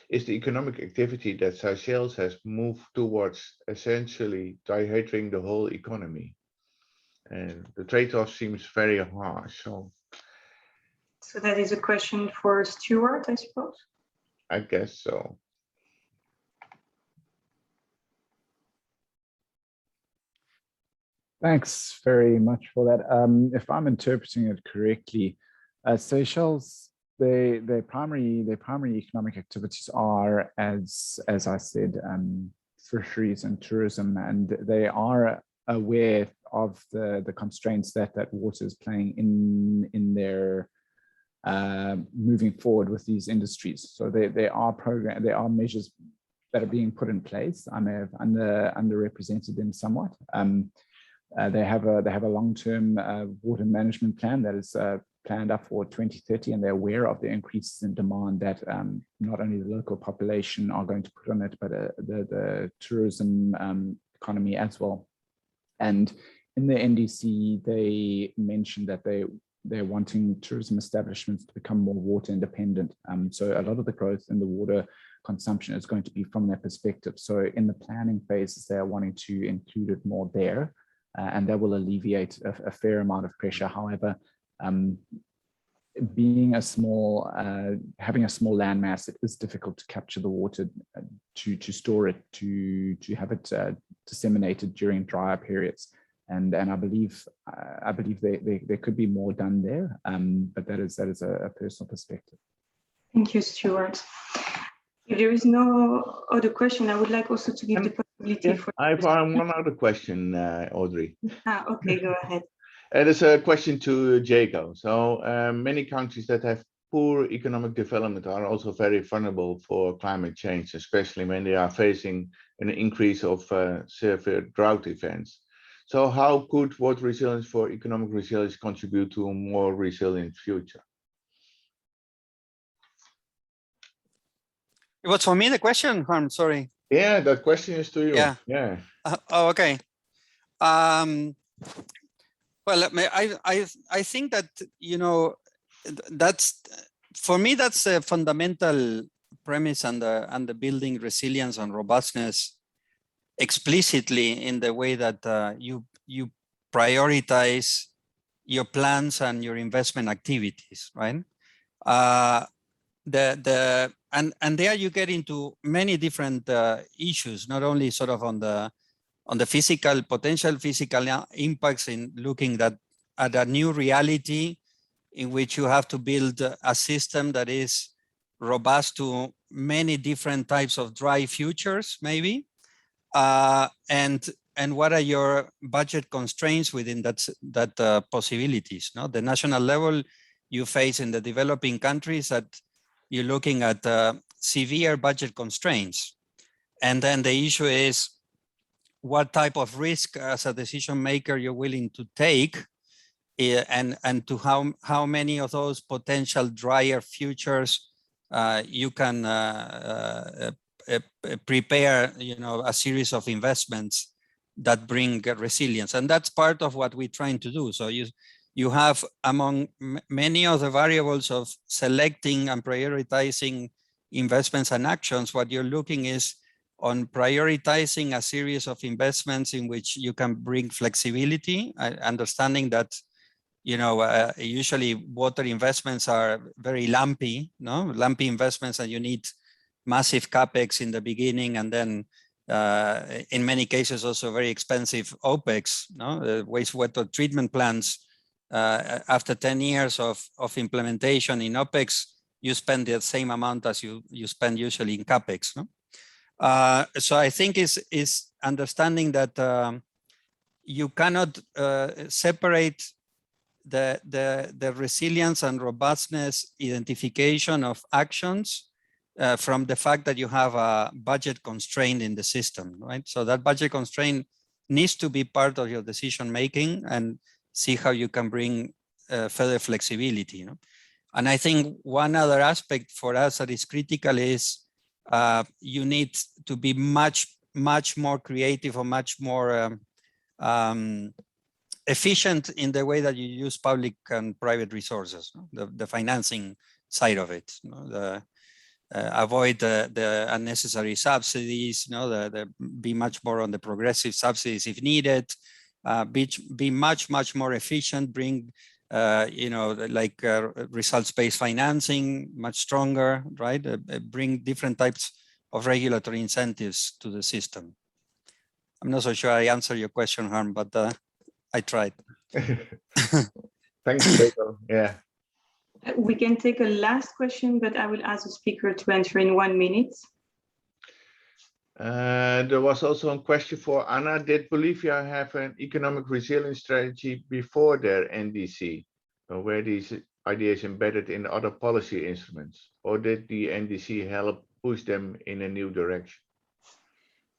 is the economic activity that Seychelles has moved towards essentially dehydrating the whole economy, and the trade-off seems very harsh. So that is a question for Stuart, I suppose. I guess so. Thanks very much for that. If I'm interpreting it correctly, Seychelles, their primary economic activities are, as I said, fisheries and tourism, and they are aware of the constraints that water is playing in their moving forward with these industries. So there are measures that are being put in place. I may have underrepresented them somewhat. They have a long-term water management plan that is planned up for 2030, and they're aware of the increases in demand that not only the local population are going to put on it, but the tourism economy as well. And in the NDC, they mentioned that they're wanting tourism establishments to become more water independent. So a lot of the growth in the water consumption is going to be from that perspective. So in the planning phases, they're wanting to include it more there. And that will alleviate a fair amount of pressure. However, being a small, having a small landmass, it is difficult to capture the water, to store it, to have it disseminated during drier periods. And I believe there could be more done there, but that is a personal perspective. Thank you, Stuart. If there is no other question, I would like also to give the possibility for. I have one other question, Audrey. Okay, go ahead. There's a question to Jacob. So many countries that have poor economic development are also very vulnerable for climate change, especially when they are facing an increase of severe drought events. So how could water resilience for economic resilience contribute to a more resilient future? It was for me, the question, I'm sorry. Yeah, that question is to you. Yeah. Oh, okay. Well, I think that, you know, that's, for me, that's a fundamental premise and the building resilience and robustness explicitly in the way that you prioritize your plans and your investment activities, right? And there you get into many different issues, not only sort of on the potential physical impacts in looking at a new reality in which you have to build a system that is robust to many different types of dry futures, maybe. And what are your budget constraints within that possibilities? No, the national level you face in the developing countries that you're looking at severe budget constraints. And then the issue is what type of risk as a decision maker you're willing to take, and to how many of those potential drier futures you can prepare, you know, a series of investments that bring resilience. And that's part of what we're trying to do. So you have among many of the variables of selecting and prioritizing investments and actions, what you're looking is on prioritizing a series of investments in which you can bring flexibility, understanding that, you know, usually water investments are very lumpy, no? Lumpy investments, and you need massive capex in the beginning, and then in many cases also very expensive OPEX, wastewater treatment plants. After 10 years of implementation in OPEX, you spend the same amount as you spend usually in CAPEX. So I think is understanding that you cannot separate the resilience and robustness identification of actions from the fact that you have a budget constraint in the system, right? So that budget constraint needs to be part of your decision making and see how you can bring further flexibility. And I think one other aspect for us that is critical is you need to be much more creative or much more efficient in the way that you use public and private resources, the financing side of it. Avoid the unnecessary subsidies, be much more on the progressive subsidies if needed, be much more efficient, bring results-based financing much stronger, right? Bring different types of regulatory incentives to the system. I'm not so sure I answered your question, Harm, but I tried. Thanks, Diego. Yeah. We can take a last question, but I will ask the speaker to answer in 1 minute. There was also a question for Anna. Did Bolivia have an economic resilience strategy before their NDC? Or were these ideas embedded in other policy instruments? Or did the NDC help push them in a new direction?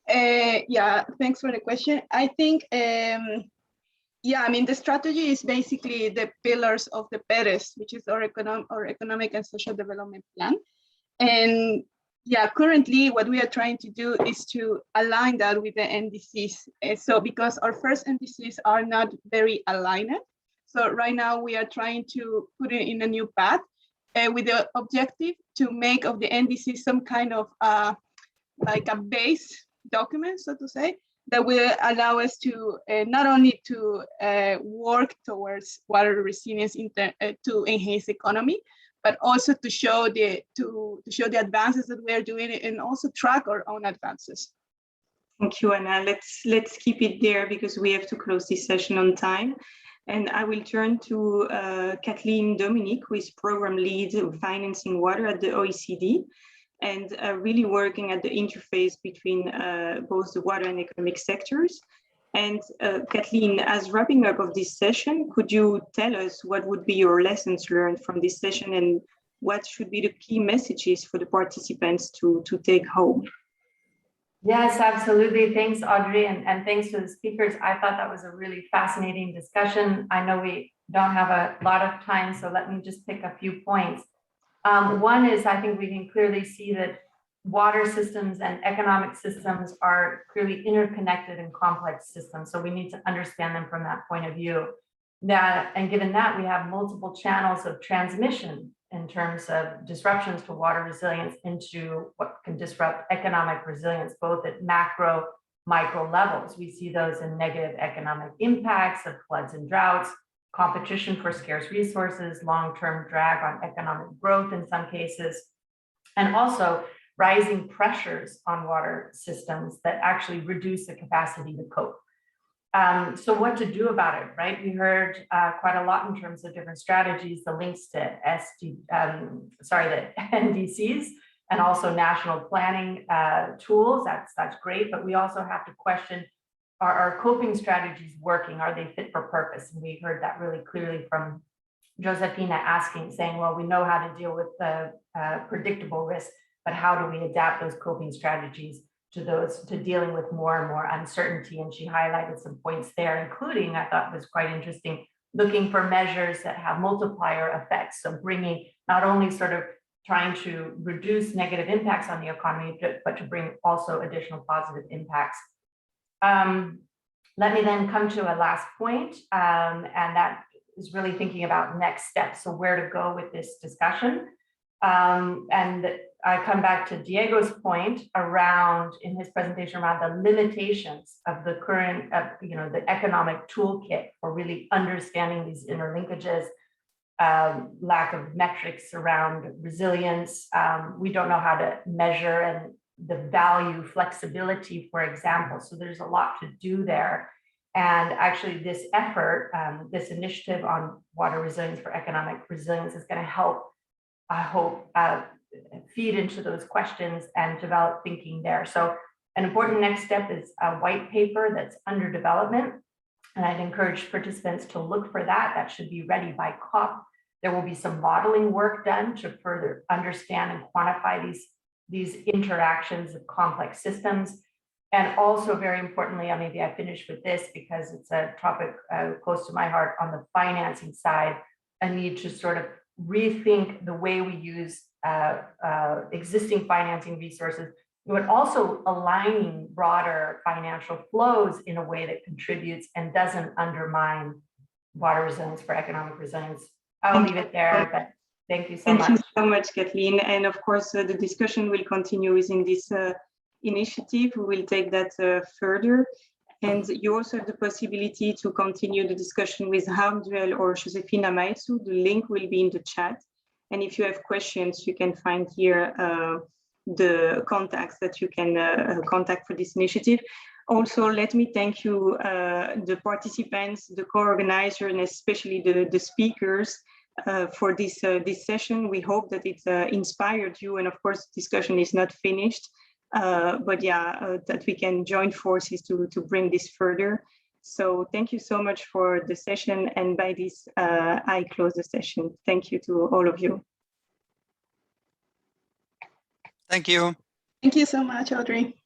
Yeah, thanks for the question. I think, yeah, I mean, the strategy is basically the pillars of the PERES, which is our economic and social development plan. And yeah, currently what we are trying to do is to align that with the NDCs. So because our first NDCs are not very aligned. So right now we are trying to put it in a new path with the objective to make of the NDC some kind of like a base document, so to say, that will allow us to not only to work towards water resilience to enhance economy, but also to show the advances that we are doing and also track our own advances. Thank you, Anna. Let's keep it there because we have to close this session on time. And I will turn to Kathleen Dominic, who is program lead of financing water at the OECD, and really working at the interface between both the water and economic sectors. And Kathleen, as wrapping up of this session, could you tell us what would be your lessons learned from this session and what should be the key messages for the participants to take home? Yes, absolutely. Thanks, Audrey, and thanks to the speakers. I thought that was a really fascinating discussion. I know we don't have a lot of time, so let me just pick a few points. One is I think we can clearly see that water systems and economic systems are clearly interconnected and complex systems. So we need to understand them from that point of view. And given that, we have multiple channels of transmission in terms of disruptions to water resilience into what can disrupt economic resilience, both at macro, micro levels. We see those in negative economic impacts of floods and droughts, competition for scarce resources, long-term drag on economic growth in some cases, and also rising pressures on water systems that actually reduce the capacity to cope. So what to do about it, right? We heard quite a lot in terms of different strategies, the links to the NDCs and also national planning tools. That's great, but we also have to question, are our coping strategies working? Are they fit for purpose? And we heard that really clearly from Josefina saying, well, we know how to deal with the predictable risk, but how do we adapt those coping strategies to dealing with more and more uncertainty? And she highlighted some points there, including, I thought was quite interesting, looking for measures that have multiplier effects. So bringing not only sort of trying to reduce negative impacts on the economy, but to bring also additional positive impacts. Let me then come to a last point, and that is really thinking about next steps. So where to go with this discussion. And I come back to Diego's point around, in his presentation, around the limitations of the current, the economic toolkit for really understanding these interlinkages. lack of metrics around resilience. We don't know how to measure and the value flexibility, for example. So there's a lot to do there. And actually this effort, this initiative on water resilience for economic resilience is going to help, I hope, feed into those questions and develop thinking there. So an important next step is a white paper that's under development. And I'd encourage participants to look for that. That should be ready by COP. There will be some modeling work done to further understand and quantify these interactions of complex systems. And also very importantly, maybe I finish with this because it's a topic close to my heart on the financing side, a need to sort of rethink the way we use existing financing resources, but also aligning broader financial flows in a way that contributes and doesn't undermine water resilience for economic resilience. I'll leave it there, but thank you so much. Thank you so much, Kathleen. And of course, the discussion will continue within this initiative. We will take that further. And you also have the possibility to continue the discussion with Hamduel or Josefina Maitsu. The link will be in the chat. And if you have questions, you can find here the contacts that you can contact for this initiative. Also, let me thank you, the participants, the co-organizer, and especially the speakers for this session. We hope that it inspired you. And of course, discussion is not finished, but yeah, that we can join forces to bring this further. So thank you so much for the session. And by this, I close the session. Thank you to all of you. Thank you. Thank you so much, Audrey.